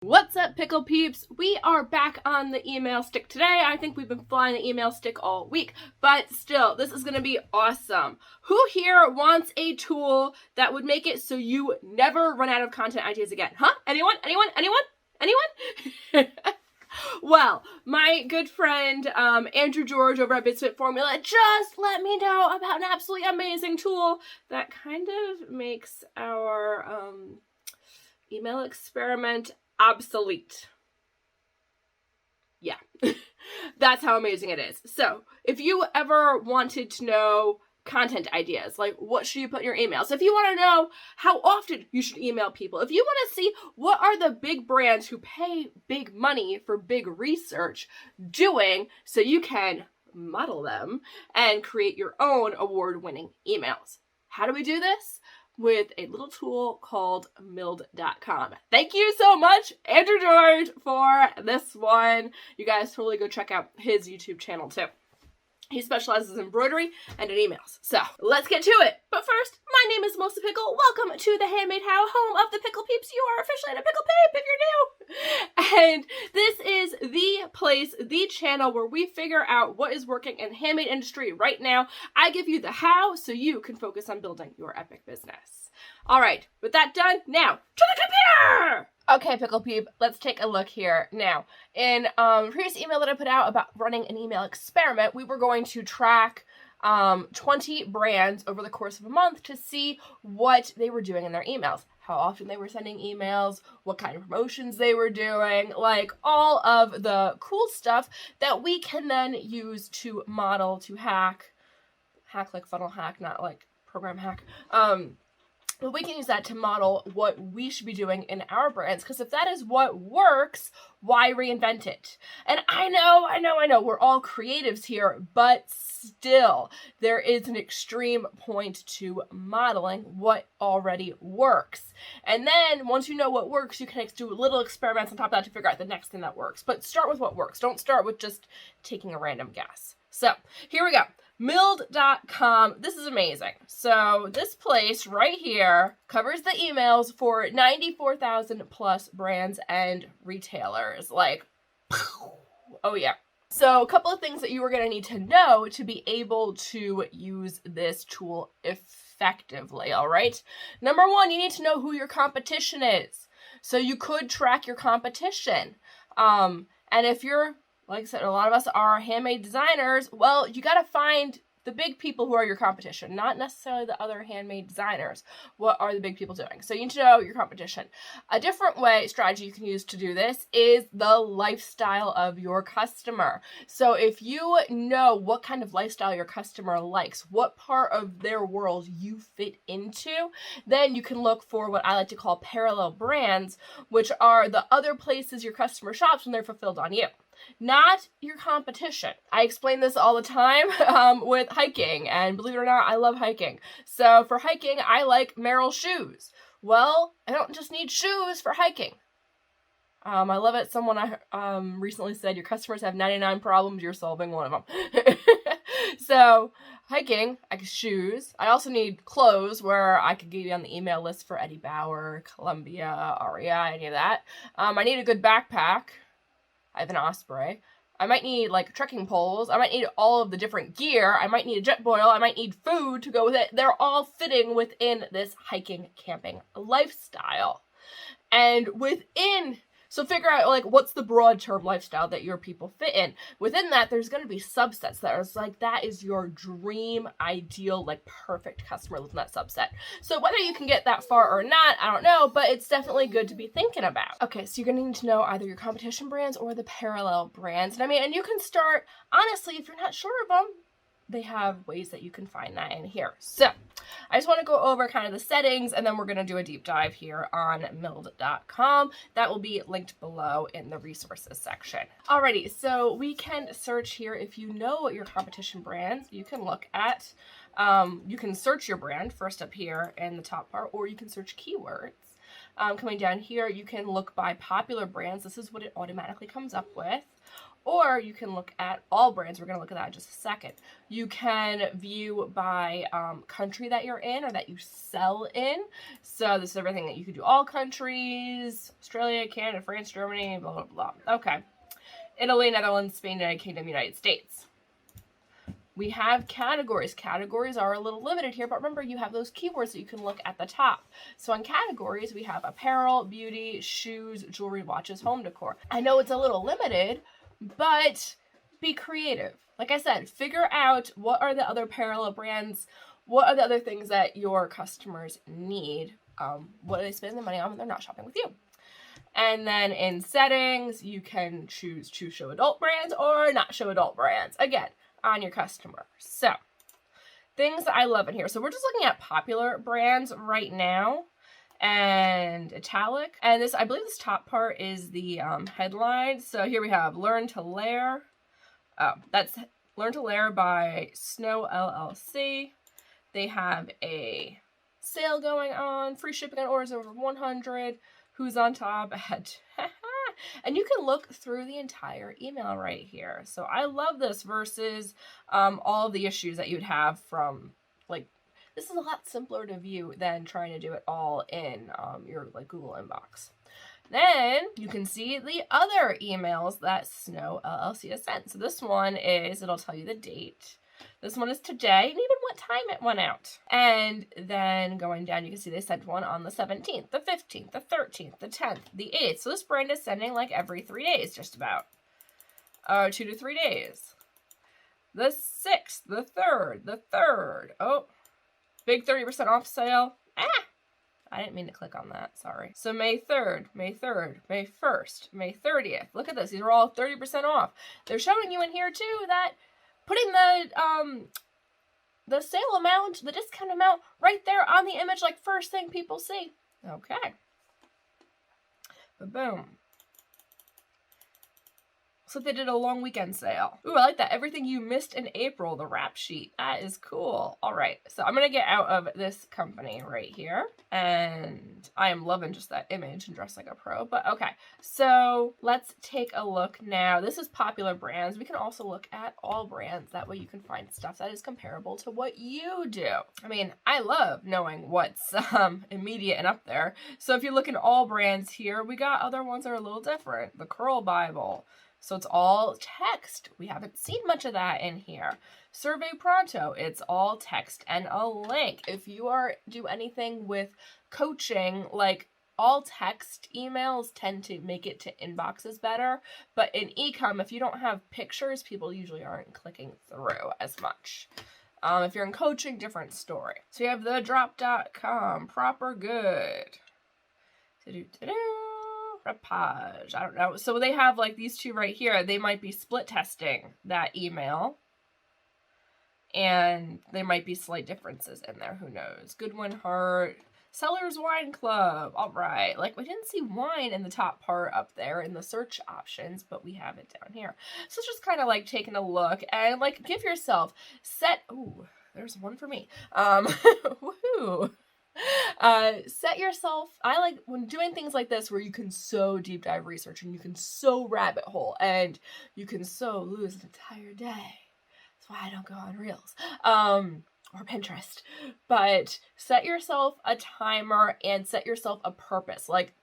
What's up, Pickle Peeps? We are back on the email stick today. I think we've been flying the email stick all week, but still, this is going to be awesome. Who here wants a tool that would make it so you never run out of content ideas again? Huh? Anyone? Well, my good friend Andrew George over at BitsFit Formula just let me know about an absolutely amazing tool that kind of makes our email experiment obsolete. Yeah, that's how amazing it is. So if you ever wanted to know content ideas, like what should you put in your emails, if you want to know how often you should email people, if you want to see what are the big brands who pay big money for big research doing so you can model them and create your own award-winning emails. How do we do this? With a little tool called Mild.com. Thank you so much, Andrew George, for this one. You guys totally go check out his YouTube channel too. He specializes in embroidery and in emails. So let's get to it. But first, my name is Melissa Pickle. Welcome to the Handmade How, home of the Pickle Peeps. You are officially a Pickle Peep if you're new. And this is the place, the channel where we figure out what is working in the handmade industry right now. I give you the how so you can focus on building your epic business. All right, with that done, now to the computer! Okay, Pickle Peep, let's take a look here. Now, in previous email that I put out about running an email experiment, we were going to track 20 brands over the course of a month to see what they were doing in their emails, how often they were sending emails, what kind of promotions they were doing, like all of the cool stuff that we can then use to model, to hack like funnel hack, not like program hack. But we can use that to model what we should be doing in our brands, because if that is what works, why reinvent it? And I know, we're all creatives here, but still, there is an extreme point to modeling what already works. And then, once you know what works, you can do little experiments on top of that to figure out the next thing that works. But start with what works. Don't start with just taking a random guess. So, here we go. Mild.com, this is amazing. So this place right here covers the emails for 94,000 plus brands and retailers. Like, oh yeah. So a couple of things that you are going to need to know to be able to use this tool effectively, all right? Number one, you need to know who your competition is. So you could track your competition. And if you're, like I said, a lot of us are handmade designers. Well, you got to find the big people who are your competition, not necessarily the other handmade designers. What are the big people doing? So you need to know your competition. A different strategy you can use to do this is the lifestyle of your customer. So if you know what kind of lifestyle your customer likes, what part of their world you fit into, then you can look for what I like to call parallel brands, which are the other places your customer shops when they're fulfilled on you. Not your competition. I explain this all the time with hiking, and believe it or not, I love hiking. So for hiking, I like Merrell shoes. Well, I don't just need shoes for hiking. I love it. Someone recently said, your customers have 99 problems, you're solving one of them. So hiking, I get shoes. I also need clothes where I could get you on the email list for Eddie Bauer, Columbia, REI, any of that. I need a good backpack. I have an Osprey. I might need like trekking poles. I might need all of the different gear. I might need a jet boil. I might need food to go with it. They're all fitting within this hiking, camping lifestyle. And so figure out like what's the broad term lifestyle that your people fit in. Within that, there's going to be subsets that are like, that is your dream, ideal, like perfect customer within that subset. So whether you can get that far or not, I don't know, but it's definitely good to be thinking about. Okay, so you're going to need to know either your competition brands or the parallel brands. And you can start, honestly, if you're not sure of them, they have ways that you can find that in here. So I just want to go over kind of the settings, and then we're going to do a deep dive here on Mild.com. That will be linked below in the resources section. Alrighty, so we can search here. If you know your competition brands, you can look at, you can search your brand first up here in the top part, or you can search keywords. Coming down here, you can look by popular brands. This is what it automatically comes up with. Or you can look at all brands. We're going to look at that in just a second. You can view by country that you're in or that you sell in. So this is everything that you could do. All countries, Australia, Canada, France, Germany, blah, blah, blah. Okay. Italy, Netherlands, Spain, United Kingdom, United States. We have categories. Categories are a little limited here, but remember you have those keywords that you can look at the top. So on categories, we have apparel, beauty, shoes, jewelry, watches, home decor. I know it's a little limited, but be creative. Like I said, figure out what are the other parallel brands, what are the other things that your customers need, what do they spend their money on when they're not shopping with you. And then in settings, you can choose show adult brands or not show adult brands. Again, on your customer. So, things that I love in here. So we're just looking at popular brands right now. And italic. And this, I believe this top part is the headline. So here we have Learn to Layer. Oh, that's Learn to Layer by Snow LLC. They have a sale going on. Free shipping on orders over 100. Who's on top at and you can look through the entire email right here. So I love this versus all of the issues that you'd have from like, this is a lot simpler to view than trying to do it all in your like Google inbox. Then you can see the other emails that Snow LLC has sent. So this one is, it'll tell you the date. This one is today and even what time it went out. And then going down, you can see they sent one on the 17th, the 15th, the 13th, the 10th, the 8th. So this brand is sending like every 3 days, just about. 2 to 3 days. The 6th, the 3rd, the 3rd. Oh, big 30% off sale. I didn't mean to click on that, sorry. So May 3rd, May 3rd, May 1st, May 30th. Look at this, these are all 30% off. They're showing you in here too that putting the sale amount, the discount amount right there on the image, like first thing people see. Okay. Boom. So they did a long weekend sale. Ooh, I like that. Everything you missed in April, the wrap sheet. That is cool. All right, so I'm gonna get out of this company right here. And I am loving just that image and dress like a pro, but okay. So let's take a look now. This is popular brands. We can also look at all brands. That way you can find stuff that is comparable to what you do. I mean, I love knowing what's immediate and up there. So if you look at all brands here, we got other ones that are a little different. The Curl Bible. So it's all text. We haven't seen much of that in here. Survey Pronto, it's all text and a link. If you do anything with coaching, like all text emails tend to make it to inboxes better. But in e-com, if you don't have pictures, people usually aren't clicking through as much. If you're in coaching, different story. So you have the drop.com, proper good. Repage. I don't know. So they have like these two right here. They might be split testing that email. And there might be slight differences in there. Who knows? Goodwin Heart. Sellers Wine Club. All right. Like we didn't see wine in the top part up there in the search options, but we have it down here. So it's just kind of like taking a look and like give yourself ooh, there's one for me. Woohoo. Set yourself, I like when doing things like this where you can so deep dive research and you can so rabbit hole and you can so lose an entire day. That's why I don't go on Reels or Pinterest. But set yourself a timer and set yourself a purpose. Like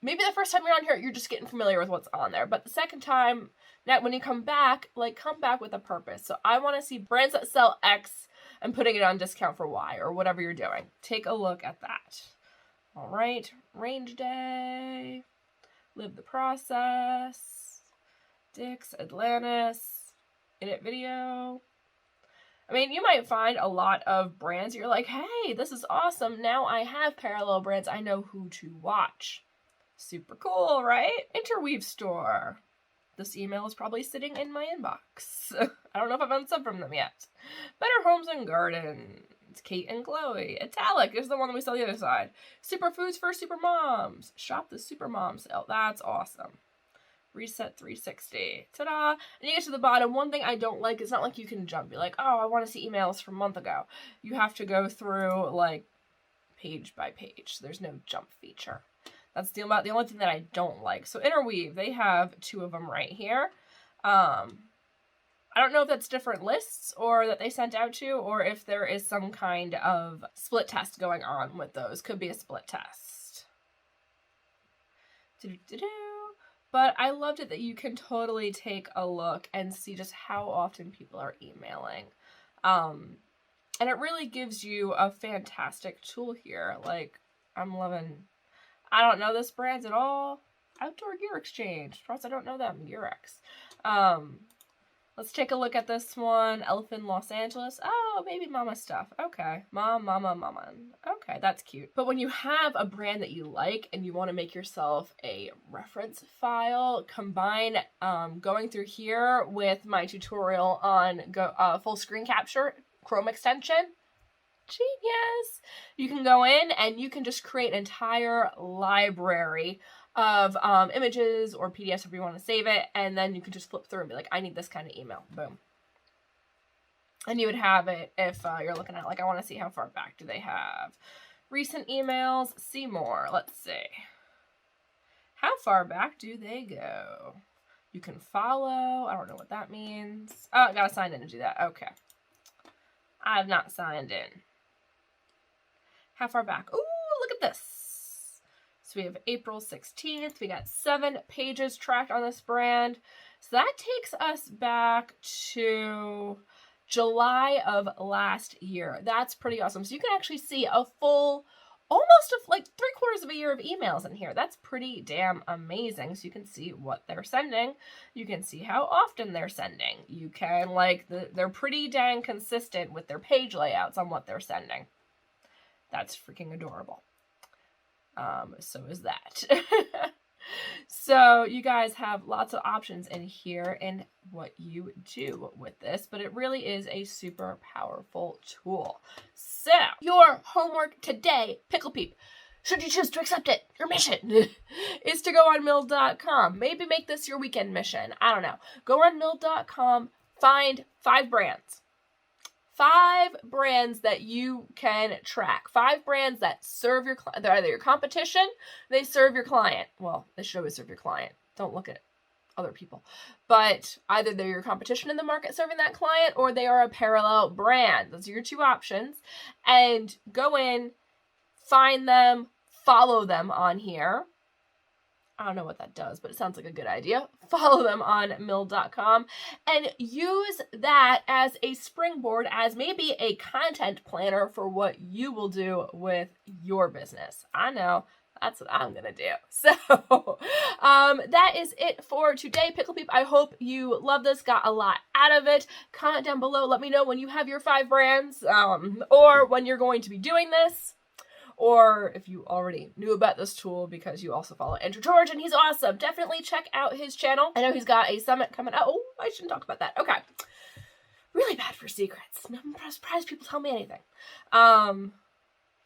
maybe the first time you're on here, you're just getting familiar with what's on there. But the second time, now when you come back, like come back with a purpose. So I want to see brands that sell X and putting it on discount for Y or whatever you're doing. Take a look at that. All right, range day, live the process, Dick's, Atlantis, edit video. I mean, you might find a lot of brands you're like, hey, this is awesome. Now I have parallel brands. I know who to watch. Super cool, right? Interweave store. This email is probably sitting in my inbox. I don't know if I've unsubbed from them yet. Better Homes and Gardens. Kate and Chloe. Italic is the one that we saw the other side. Superfoods for Super Moms. Shop the Super Mom sale. That's awesome. Reset 360. Ta-da! And you get to the bottom. One thing I don't like, it's not like you can jump. Be like, oh, I want to see emails from a month ago. You have to go through, like, page by page. There's no jump feature. That's the only thing that I don't like. So interweave, they have 2 of them right here. I don't know if that's different lists or that they sent out to, or if there is some kind of split test going on with those. Could be a split test. But I loved it that you can totally take a look and see just how often people are emailing. And it really gives you a fantastic tool here. Like, I'm loving, I don't know this brand at all. Outdoor Gear Exchange. Plus, I don't know them. Gearex. Let's take a look at this one. Elfin Los Angeles. Oh, baby mama stuff. Okay. Mama. Okay, that's cute. But when you have a brand that you like and you want to make yourself a reference file, combine going through here with my tutorial on full screen capture, Chrome extension. Genius! You can go in and you can just create an entire library of images or PDFs if you want to save it, and then you can just flip through and be like, I need this kind of email. Boom. And you would have it if you're looking at, like, I want to see how far back do they have. Recent emails, see more. Let's see. How far back do they go? You can follow. I don't know what that means. Oh, I gotta sign in to do that. Okay. I have not signed in. How far back? Ooh, look at this. So we have April 16th. We got 7 pages tracked on this brand. So that takes us back to July of last year. That's pretty awesome. So you can actually see a full, almost like 3/4 of a year of emails in here. That's pretty damn amazing. So you can see what they're sending. You can see how often they're sending. You can, like, they're pretty dang consistent with their page layouts on what they're sending. That's freaking adorable. So is that. So you guys have lots of options in here in what you do with this, but it really is a super powerful tool. So your homework today, Pikul Peep, should you choose to accept it, your mission is to go on mill.com. Maybe make this your weekend mission. I don't know. Go on mill.com, find 5 brands. 5 brands that you can track. 5 brands that serve your client. They're either your competition, they serve your client. Well, they should always serve your client. Don't look at other people. But either they're your competition in the market serving that client, or they are a parallel brand. Those are your 2 options. And go in, find them, follow them on here. I don't know what that does, but it sounds like a good idea. Follow them on mill.com and use that as a springboard, as maybe a content planner for what you will do with your business. I know. That's what I'm going to do. So that is it for today, Pikul Peep. I hope you love this, got a lot out of it. Comment down below. Let me know when you have your 5 brands or when you're going to be doing this. Or if you already knew about this tool because you also follow Andrew George and he's awesome. Definitely check out his channel. I know he's got a summit coming out. Oh, I shouldn't talk about that. Okay. Really bad for secrets. I'm surprised people tell me anything.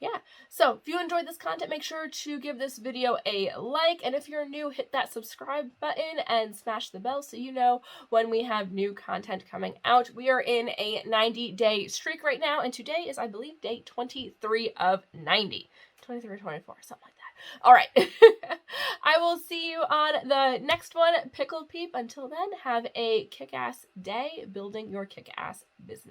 Yeah. So if you enjoyed this content, make sure to give this video a like. And if you're new, hit that subscribe button and smash the bell so you know when we have new content coming out. We are in a 90-day streak right now. And today is, I believe, day 23 of 90. 23 or 24, something like that. All right. I will see you on the next one, Pikul Peep. Until then, have a kick-ass day building your kick-ass business.